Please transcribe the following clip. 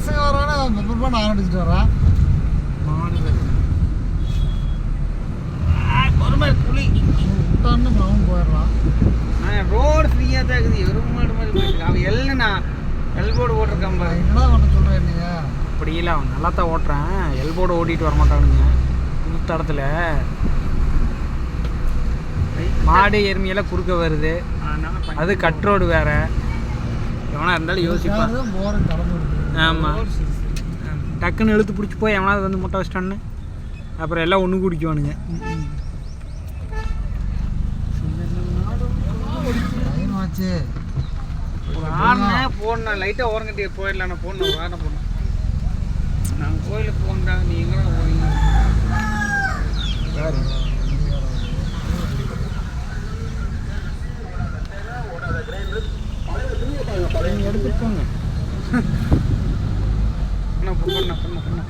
பசங்க வரானே ரொம்ப நான் அடிச்சுட்டு வரேன். பொறுமை புளி விட்டான்னு அவன் போயிடுறான். ரோடு ஃப்ரீயாக தான் இருக்குது. எருமை மாடு மாதிரி போயிட்டு அவன் எல்லுண்ணா எல்போர்டு ஓட்டிருக்கான் பாரு. என்னடா பண்ண சொல்கிறேன் நீங்க? அப்படி இல்லை, அவன் நல்லா தான் ஓட்டுறான். எல்போர்டு ஓட்டிகிட்டு வரமாட்டானுங்க புது தடத்தில். மாடு எருமையெல்லாம் குறுக்க வருது, அது கட் ரோடு வேற. எவனா இருந்தாலும் யோசிப்பான். போகிறேன் கிளம்புறது. ஆமாம், டக்குன்னு இழுத்து பிடிச்சி போய் எவனாவது வந்து முட்டை வச்சிட்டான்னு அப்புறம் எல்லாம் ஒன்று குடிக்குவானுங்க. டைம் ஆச்சு. ஒரு ஆறுனே போடணும், லைட்டாக ஓரங்கட்டி போயிடலாம். நான் போடணும், ஒரு ஆறுனை போடணும். நாங்கள் கோயிலுக்கு போகண்டா, நீ எங்கே போறீங்க? சரி, எடுத்துட்டு போங்க. பண்ண